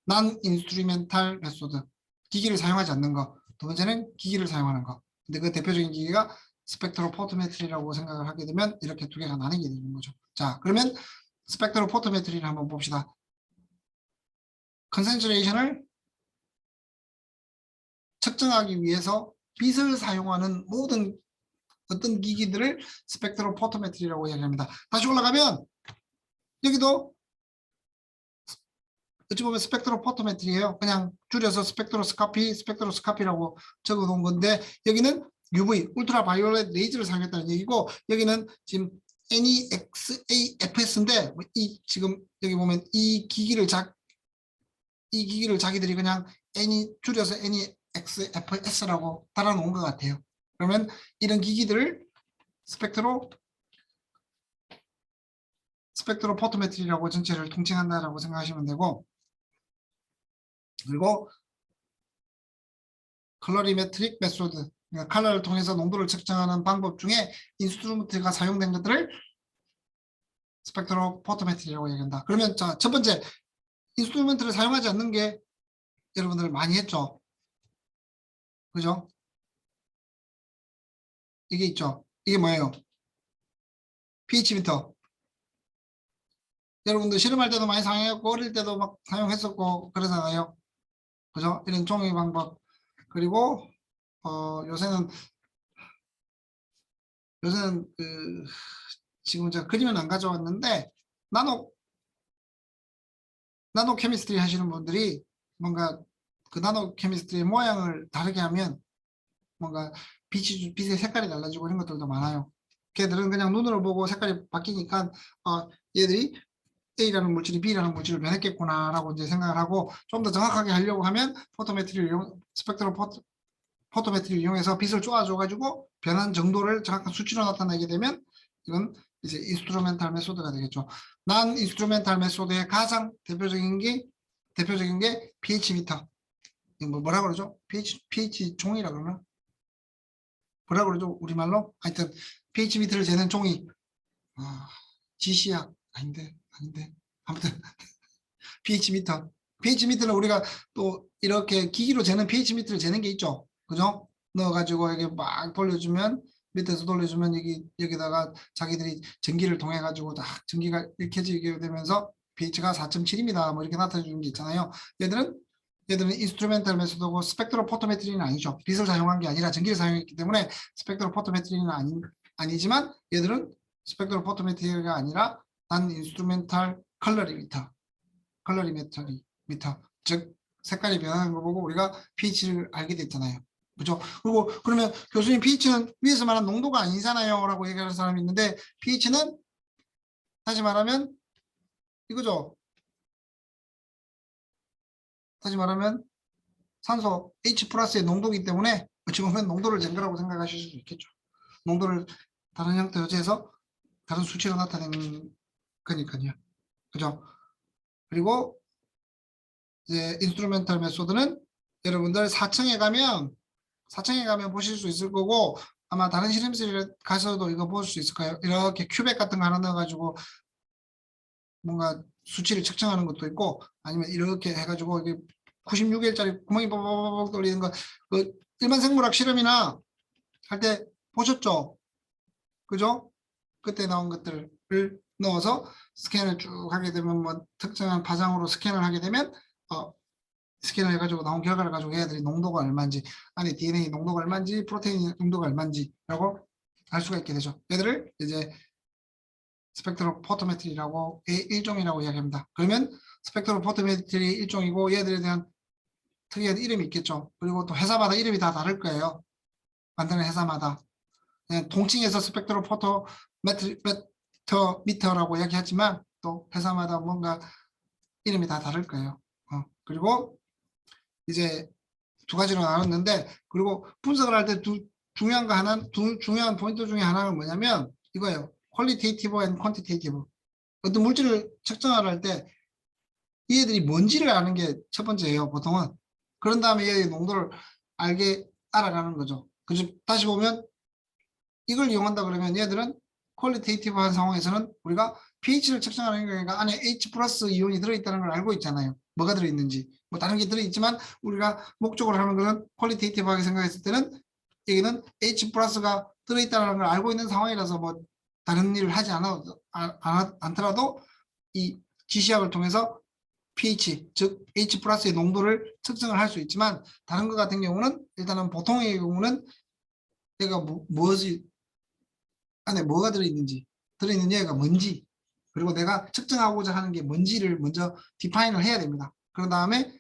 난 인스트루멘탈 메소드, 기기를 사용하지 않는 거. 두 번째는 기기를 사용하는 거. 근데 그 대표적인 기기가 스펙트로포토메트리라고 생각을 하게 되면 이렇게 두 개가 나뉘게 되는 거죠. 자, 그러면 스펙트로포토메트리를 한번 봅시다. 컨센트레이션을 측정하기 위해서 빛을 사용하는 모든 어떤 기기들을 스펙트로포토메트리라고 이야기합니다. 다시 올라가면 여기도 어찌 보면 스펙트로포토메트리예요. 그냥 줄여서 스펙트로스코피라고 적어놓은 건데 여기는 UV, 울트라바이올렛 레이저를 사용했다는 얘기고 여기는 지금 NEXAFS인데 이 지금 여기 보면 이 기기를 자기들이 그냥 줄여서 NEXFS라고 달아놓은 것 같아요. 그러면 이런 기기들을 스펙트로포토메트리라고 전체를 통칭한다라고 생각하시면 되고 그리고 컬러리메트릭 메소드, 그러니까 컬러를 통해서 농도를 측정하는 방법 중에 인스트루먼트가 사용된 것들을 스펙트로포토메트리라고 얘기한다. 그러면 자, 첫 번째 인스트루먼트를 사용하지 않는 게 여러분들 많이 했죠. 그죠? 이게 있죠. 이게 뭐예요? pH 미터. 여러분들 실험할 때도 많이 사용했고 어릴 때도 막 사용했었고 그러잖아요. 그죠? 이런 종이 방법. 그리고 요새는 지금 제가 그림은 안 가져왔는데 나노 케미스트리 하시는 분들이 뭔가 그 나노 케미스트리의 모양을 다르게 하면 뭔가 빛의 색깔이 달라지고 이런 것들도 많아요. 걔들은 그냥 눈으로 보고 색깔이 바뀌니까 얘들이 A라는 물질이 B라는 물질을 변했겠구나라고 이제 생각을 하고 좀 더 정확하게 하려고 하면 포토메트리를 이용해서 빛을 쪼아줘가지고 변한 정도를 정확한 수치로 나타내게 되면 이건 이제 인스트루멘탈 메소드가 되겠죠. 난 인스트루멘탈 메소드의 가장 대표적인 게 pH 미터. 뭐라 그러죠? pH 종이라 그러나? 뭐라 그러죠? 우리말로? 하여튼 pH 미터를 재는 종이. GC약 아닌데. 아무튼 pH 미터. pH 미터는 우리가 또 이렇게 기기로 재는 pH 미터를 재는 게 있죠. 그죠? 넣어가지고 이게 막 돌려주면 밑에서 돌려주면 여기다가 자기들이 전기를 통해 가지고 딱 전기가 일켜지게 되면서 pH가 4.7입니다. 뭐 이렇게 나타내주는 게 있잖아요. 얘들은 인스트루멘탈 메소드고 스펙트로포토메트리는 아니죠. 빛을 사용한 게 아니라 전기를 사용했기 때문에 스펙트로포토메트리는 아니지만 얘들은 스펙트로포토메트리가 아니라 난 인스트루멘탈 컬러리미터, 즉 색깔이 변하는 걸 보고 우리가 pH를 알게 됐잖아요. 그죠? 그리고 그러면 교수님 pH는 위에서 말한 농도가 아니잖아요 라고 얘기하는 사람이 있는데 pH는 다시 말하면 이거죠. 다시 말하면 산소 H 플러스의 농도이기 때문에 어찌 보면 농도를 잰 거라고 생각하실 수 있겠죠. 농도를 다른 형태로 재서 다른 수치로 나타내는 거니까요. 그죠? 그리고 이제 인스트루멘탈 메소드는 여러분들 4층에 가면 보실 수 있을 거고 아마 다른 실험실에 가서도 이거 보실 수 있을 거예요. 이렇게 큐백 같은 거 하나 넣어가지고 뭔가 수치를 측정하는 것도 있고 아니면 이렇게 해가지고 이게 96일짜리 구멍이 뻑뻑뻑 돌리는 거 그 일반 생물학 실험이나 할 때 보셨죠? 그죠? 그때 나온 것들을 넣어서 스캔을 쭉 하게 되면 뭐 특정한 파장으로 스캔을 하게 되면 스캔을 해가지고 나온 결과를 가지고 얘들이 농도가 얼마인지 안에 DNA 농도가 얼마인지 프로테인 농도가 얼마인지라고 알 수가 있게 되죠. 얘들을 이제 스펙트로포토메트리라고 일종이라고 이야기합니다. 그러면 스펙트로포토메트리 일종이고 얘들에 대한 특이한 이름이 있겠죠. 그리고 또 회사마다 이름이 다 다를 거예요. 만드는 회사마다. 통칭해서 스펙트로포토미터라고 이야기하지만 또 회사마다 뭔가 이름이 다 다를 거예요. 그리고 이제 두 가지로 나눴는데, 그리고 분석을 할 때 중요한 거 하나, 중요한 포인트 중에 하나는 뭐냐면 이거예요. 퀄리테이티브 앤 퀀티테이티브. 어떤 물질을 측정을 할 때 얘들이 뭔지를 아는 게 첫 번째예요, 보통은. 그런 다음에 얘의 농도를 알아가는 거죠. 그죠? 다시 보면 이걸 이용한다 그러면 얘들은 퀄리테이티브한 상황에서는 우리가 pH를 측정하는 거니까 안에 H 플러스 이온이 들어있다는 걸 알고 있잖아요. 뭐가 들어있는지. 뭐 다른 게 들어있지만 우리가 목적으로 하는 것은 퀄리테이티브하게 생각했을 때는 여기는 H 플러스가 들어있다는 걸 알고 있는 상황이라서 뭐 다른 일을 하지 않더라도 이 지시학을 통해서 pH, 즉 H 플러스의 농도를 측정을 할 수 있지만, 다른 것 같은 경우는 일단은 보통의 경우는 얘가 무엇이 안에 뭐가 들어있는지, 들어있는 얘가 뭔지, 그리고 내가 측정하고자 하는 게 뭔지를 먼저 디파인을 해야 됩니다. 그런 다음에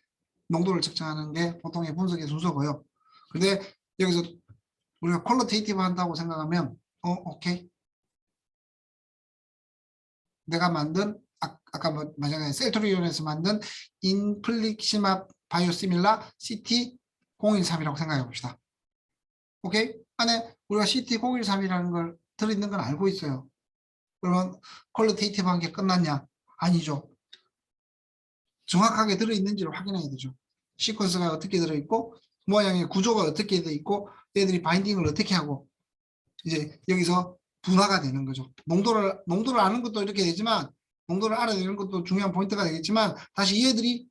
농도를 측정하는 게 보통의 분석의 순서고요. 근데 여기서 우리가 퀄리테이티브 한다고 생각하면 오케이. 내가 만든 아까 마찬가지 셀트리온에서 만든 인플릭시맙 바이오시밀라 CT013이라고 생각해 봅시다. 오케이? 안에 우리가 CT013이라는 걸 들어있는 건 알고 있어요. 그러면 퀄리테이티브한 게 끝났냐? 아니죠. 정확하게 들어있는지를 확인해야 되죠. 시퀀스가 어떻게 들어있고 모양의 구조가 어떻게 돼 있고 얘들이 바인딩을 어떻게 하고, 이제 여기서 분화가 되는 거죠. 농도를 아는 것도 이렇게 되지만, 농도를 알아내는 것도 중요한 포인트가 되겠지만, 다시 얘들이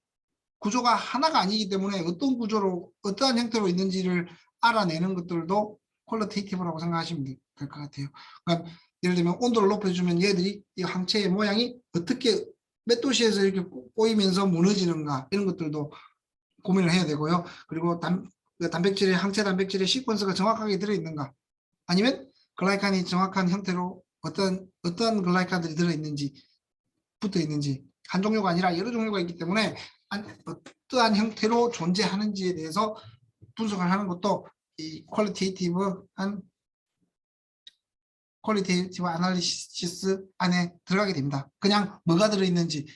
구조가 하나가 아니기 때문에 어떤 구조로 어떠한 형태로 있는지를 알아내는 것들도 퀄리테이티브라고 생각하시면 될 것 같아요. 그러니까 예를 들면 온도를 높여주면 얘들이 이 항체의 모양이 어떻게 몇 도씨에서 이렇게 꼬이면서 무너지는가, 이런 것들도 고민을 해야 되고요. 그리고 단백질의 항체 단백질의 시퀀스가 정확하게 들어있는가, 아니면 글라이칸이 정확한 형태로 어떤 글라이칸들이 들어있는지, 붙어 있는지, 한 종류가 아니라 여러 종류가 있기 때문에 어떠한 형태로 존재하는지에 대해서 분석을 하는 것도 이 퀄리테이티브 아날리시스 안에 들어가게 됩니다. 그냥 뭐가 들어있는지,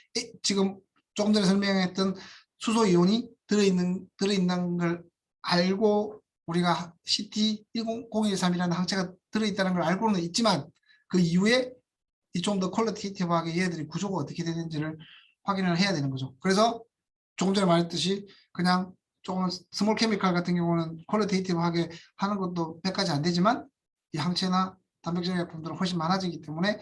지금 조금 전에 설명했던 수소 이온이 들어있는 걸 알고 우리가 CT013이라는 항체가 들어있다는 걸 알고는 있지만, 그 이후에 좀 더 퀄리테이티브하게 얘들이 구조가 어떻게 되는지를 확인을 해야 되는 거죠. 그래서 조금 전에 말했듯이 그냥 조금 스몰 케미칼 같은 경우는 퀄리테이티브하게 하는 것도 몇 가지 안 되지만, 이 항체나 단백질 약품들은 훨씬 많아지기 때문에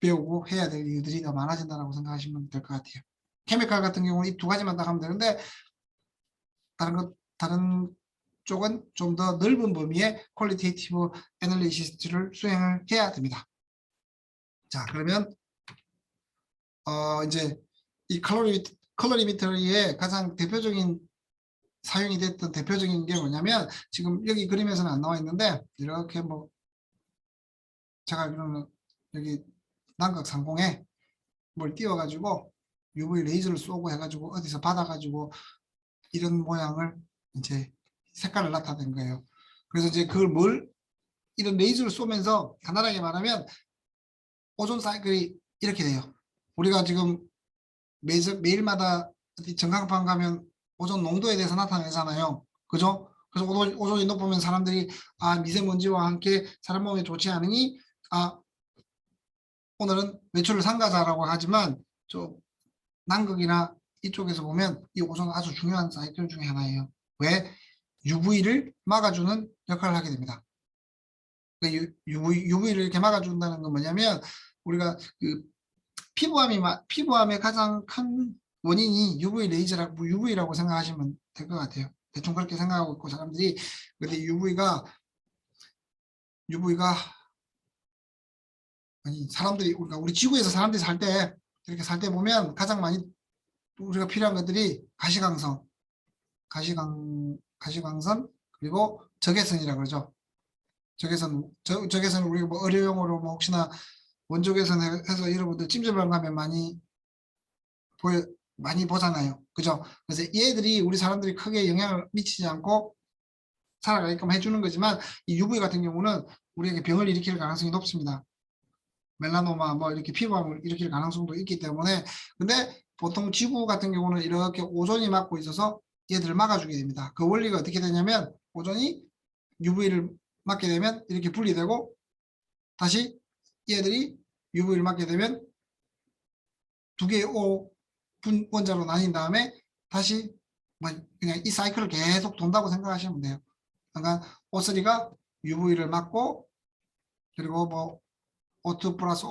배우고 해야 될 일들이 더 많아진다고 생각하시면 될 것 같아요. 케미칼 같은 경우는 이 두 가지만 딱 하면 되는데, 다른 쪽은 좀 더 넓은 범위의 퀄리테이티브 애널리시스를 수행을 해야 됩니다. 자, 그러면 이제 이 컬러리미터리의 가장 대표적인 사용이 됐던 대표적인 게 뭐냐면, 지금 여기 그림에서는 안 나와 있는데, 이렇게 뭐 제가 알기로는 여기 남극 상공에 뭘 띄워가지고 UV 레이저를 쏘고 해가지고 어디서 받아가지고 이런 모양을 이제 색깔을 나타낸 거예요. 그래서 이제 그걸 이런 레이저를 쏘면서 간단하게 말하면 오존 사이클이 이렇게 돼요. 우리가 지금 매일마다 전광판 가면 오존 농도에 대해서 나타내잖아요. 그죠? 그래서 오존이 높으면 사람들이 미세먼지와 함께 사람 몸에 좋지 않으니 오늘은 외출을 삼가자라고 하지만, 저 남극이나 이쪽에서 보면 이 오존은 아주 중요한 사이클 중에 하나예요. 왜? UV를 막아주는 역할을 하게 됩니다. UV를 이렇게 막아준다는 건 뭐냐면, 우리가 그 피부암의 가장 큰 원인이 UV라고 생각하시면 될 것 같아요. 대충 그렇게 생각하고 있고 사람들이. 근데 UV가 아니, 사람들이 우리 지구에서 사람들이 살 때 이렇게 살 때 보면 가장 많이 우리가 필요한 것들이 가시광선, 그리고 적외선이라고 그러죠. 적외선 우리가 뭐 의료용으로 뭐 혹시나 원적외선 해서 여러분들 찜질방 가면 많이 보잖아요. 그죠? 그래서 얘들이 우리 사람들이 크게 영향을 미치지 않고 살아가게끔 해주는 거지만, 이 UV 같은 경우는 우리에게 병을 일으킬 가능성이 높습니다. 멜라노마 뭐 이렇게 피부암을 일으킬 가능성도 있기 때문에. 근데 보통 지구 같은 경우는 이렇게 오존이 막고 있어서 얘들을 막아주게 됩니다. 그 원리가 어떻게 되냐면 오존이 UV를 맞게 되면 이렇게 분리되고 다시 얘들이 UV를 맞게 되면 두 개의 O 원자로 나뉜 다음에 다시 뭐 그냥 이 사이클을 계속 돈다고 생각하시면 돼요. 그러니까 O3가 UV를 맞고 그리고 뭐 O2 플러스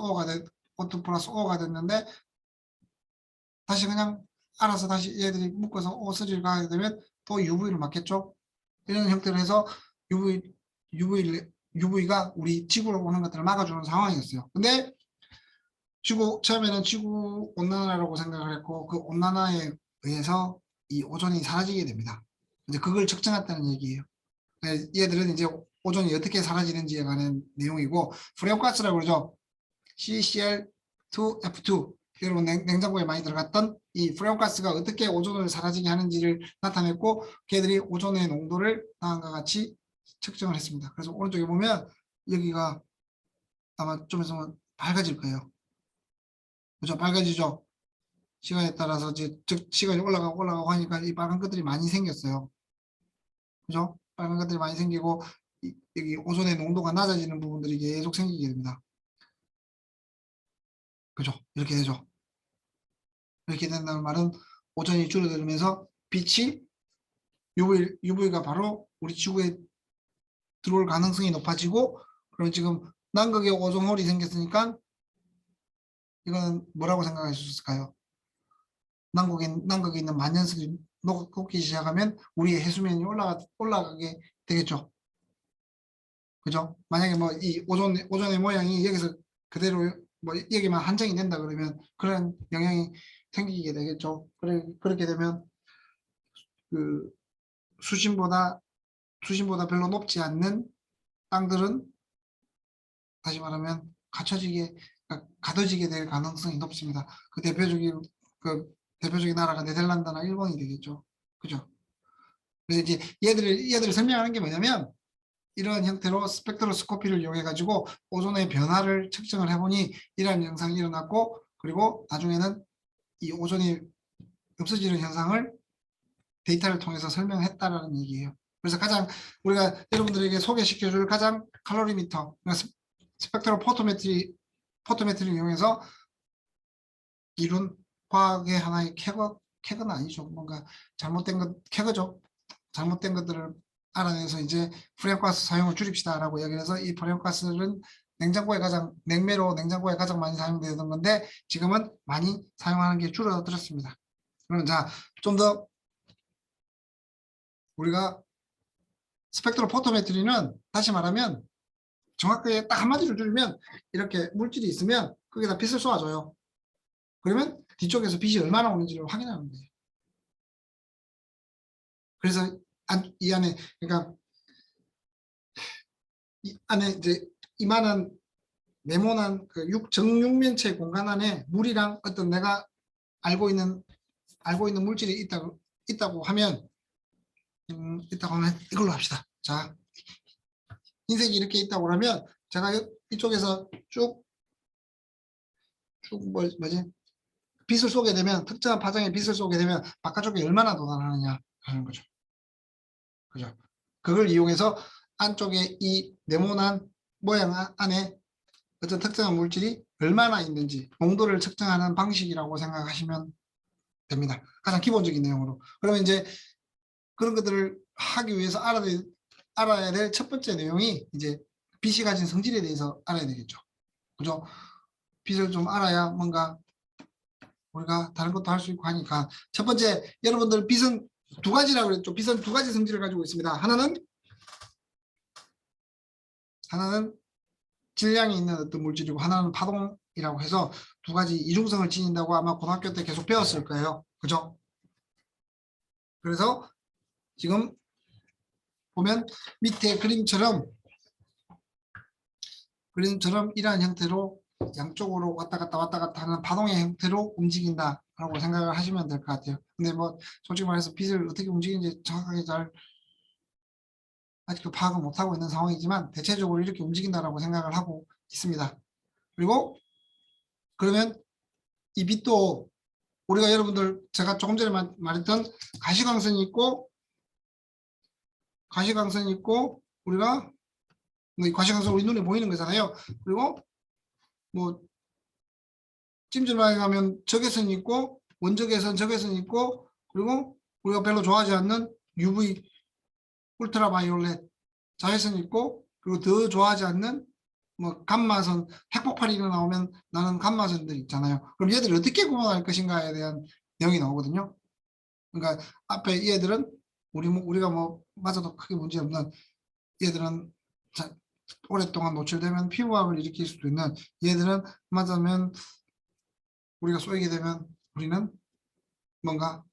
O가 됐는데 다시 그냥 알아서 다시 얘들이 묶어서 O3를 가게 되면 또 UV를 맞겠죠. 이런 형태로 해서 UV가 우리 지구로 오는 것들을 막아주는 상황이었어요. 근데 처음에는 지구 온난화라고 생각을 했고 그 온난화에 의해서 이 오존이 사라지게 됩니다. 이제 그걸 측정했다는 얘기예요. 얘들은 이제 오존이 어떻게 사라지는지에 관한 내용이고 프레온가스라고 그러죠. CCl2F2 여러분 냉장고에 많이 들어갔던 이 프레온가스가 어떻게 오존을 사라지게 하는지를 나타냈고 걔들이 오존의 농도를 다음과 같이 측정을 했습니다. 그래서 오른쪽에 보면 여기가 아마 좀 있으면 밝아질 거예요. 그죠? 밝아지죠? 시간에 따라서 이제 즉 시간이 올라가고 하니까 이 빨간 것들이 많이 생겼어요. 그죠? 빨간 것들이 많이 생기고 여기 오존의 농도가 낮아지는 부분들이 계속 생기게 됩니다. 그죠? 이렇게 되죠. 이렇게 된다는 말은 오존이 줄어들면서 빛이 UV가 바로 우리 지구에 들어올 가능성이 높아지고 그럼 지금 남극에 오존홀이 생겼으니까 이거는 뭐라고 생각할 수 있을까요? 남극에 있는 만년설이 녹기 시작하면 우리의 해수면이 올라가게 되겠죠. 그죠? 만약에 뭐 이 오존의 모양이 여기서 그대로 뭐 여기만 한정이 된다 그러면 그런 영향이 생기게 되겠죠. 그렇게 되면 그 수심보다 별로 높지 않는 땅들은 다시 말하면 가둬지게 될 가능성이 높습니다. 그 대표적인 나라가 네덜란드나 일본이 되겠죠. 그죠? 그래서 이제 얘들을 설명하는 게 뭐냐면 이러한 형태로 스펙트로스코피를 이용해 가지고 오존의 변화를 측정을 해보니 이러한 현상이 일어났고 그리고 나중에는 이 오존이 없어지는 현상을 데이터를 통해서 설명했다라는 얘기예요. 그래서 가장 우리가 여러분들에게 소개시켜줄 가장 칼로리미터, 그러니까 스펙트로 포토메트리를 이용해서 이룬 과학의 하나의 쾌거는 아니죠. 뭔가 쾌거죠. 잘못된 것들을 알아내서 이제 프레온가스 사용을 줄입시다라고 이야기를 해서 이 프레온가스는 냉매로 냉장고에 가장 많이 사용되던 건데 지금은 많이 사용하는 게 줄어들었습니다. 그럼 자, 좀 더 우리가 스펙트로 포토메트리는 다시 말하면 정확하게 딱 한마디로 줄이면 이렇게 물질이 있으면 거기다 빛을 쏘아줘요. 그러면 뒤쪽에서 빛이 얼마나 오는지를 확인하는 거예요. 그래서 이 안에 그러니까 이 안에 이제 이만한 네모난 그 정육면체 공간 안에 물이랑 어떤 내가 알고 있는 물질이 있다고 하면 이걸로 합시다. 자, 흰색이 이렇게 있다고 하면 제가 이쪽에서 쭉 뭐지? 빛을 쏘게 되면 특정한 파장에 빛을 쏘게 되면 바깥쪽에 얼마나 도달하느냐 하는 거죠. 그죠? 그걸 이용해서 안쪽에 이 네모난 모양 안에 어떤 특정한 물질이 얼마나 있는지 농도를 측정하는 방식이라고 생각하시면 됩니다. 가장 기본적인 내용으로. 그러면 이제 그런 것들을 하기 위해서 알아야 될 첫 번째 내용이 이제 빛이 가진 성질에 대해서 알아야 되겠죠. 그죠? 빛을 좀 알아야 뭔가 우리가 다른 것도 할 수 있고 하니까 첫 번째 여러분들 빛은 두 가지라고 그랬죠. 빛은 두 가지 성질을 가지고 있습니다. 하나는 질량이 있는 어떤 물질이고 하나는 파동이라고 해서 두 가지 이중성을 지닌다고 아마 고등학교 때 계속 배웠을 거예요. 그죠? 그래서 지금 보면 밑에 그림처럼 이러한 형태로 양쪽으로 왔다 갔다 하는 파동의 형태로 움직인다라고 생각을 하시면 될 것 같아요. 근데 뭐 솔직히 말해서 빛을 어떻게 움직이는지 정확하게 잘 아직도 파악을 못하고 있는 상황이지만 대체적으로 이렇게 움직인다라고 생각을 하고 있습니다. 그리고 그러면 이 빛도 우리가 여러분들 제가 조금 전에 말했던 가시광선이 있고 우리가 이 가시광선 우리 눈에 보이는 거잖아요. 그리고 뭐 찜질방에 가면 적외선이 있고 원적외선, 적외선이 있고 그리고 우리가 별로 좋아하지 않는 UV 울트라바이올렛 자외선이 있고 그리고 더 좋아하지 않는 뭐 감마선 핵폭발이 나오면 나는 감마선들 있잖아요. 그럼 얘들을 어떻게 구분할 것인가에 대한 내용이 나오거든요. 그러니까 앞에 이 애들은 우리가 뭐 맞아도 크게 문제 없는 얘들은 오랫동안 노출되면 피부암을 일으킬 수도 있는 얘들은 맞으면 우리가 쏘이게 되면 우리는 뭔가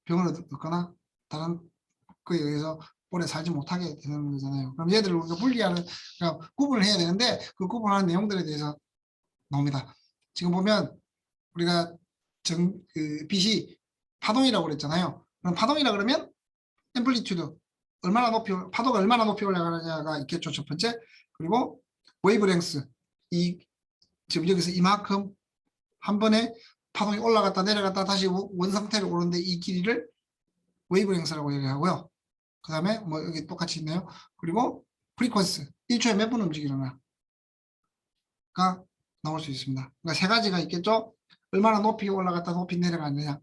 병을 얻거나 다른 거에 의해서 오래 살지 못하게 되는 거잖아요. 그럼 얘들을 우리가 분리하는 그러니까 구분을 해야 되는데 그 구분하는 내용들에 대해서 나옵니다. 지금 보면 우리가 빛이 파동이라고 그랬잖아요. 그럼 파동이라 그러면 앰플리튜드 파도가 얼마나 높이 올라가느냐가 있겠죠. 첫 번째. 그리고 웨이브랭스 지금 여기서 이만큼 한 번에 파동이 올라갔다 내려갔다 다시 원 상태로 오는데 이 길이를 웨이브랭스라고 얘기하고요. 그 다음에 뭐 여기 똑같이 있네요. 그리고 프리퀀스 1초에 몇 분 움직이느냐가 나올 수 있습니다. 그러니까 세 가지가 있겠죠. 얼마나 높이 올라갔다 높이 내려가느냐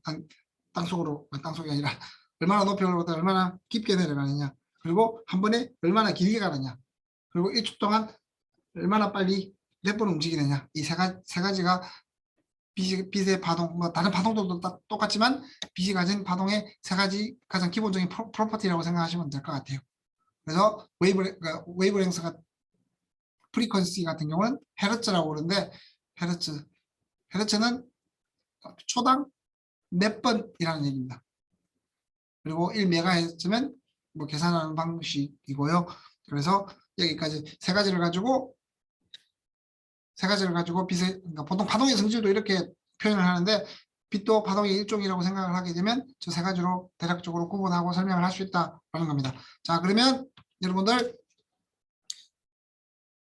땅속이 아니라 얼마나 높이 올라갔다 얼마나 깊게 내려가느냐 그리고 한 번에 얼마나 길게 가느냐 그리고 1초 동안 얼마나 빨리 몇 번 움직이느냐 이 세 가지가 빛의 파동, 뭐 다른 파동들도 똑같지만 빛이 가진 파동의 세 가지 가장 기본적인 프로퍼티라고 생각하시면 될 것 같아요. 그래서 웨이브랭스가 프리퀀시 같은 경우는 헤르츠라고 그러는데 헤르츠는 초당 몇 번이라는 얘기입니다. 그리고 1메가헤르츠면 뭐 계산하는 방식이고요. 그래서 여기까지 세 가지를 가지고 빛의 그러니까 보통 파동의 성질도 이렇게 표현을 하는데 빛도 파동의 일종이라고 생각을 하게 되면 저 세 가지로 대략적으로 구분하고 설명을 할 수 있다라는 겁니다. 자, 그러면 여러분들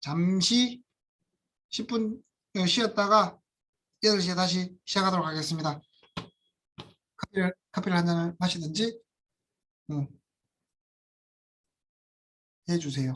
잠시 10분 쉬었다가 8시에 다시 시작하도록 하겠습니다. 커피를 한 잔을 마시든지 해주세요.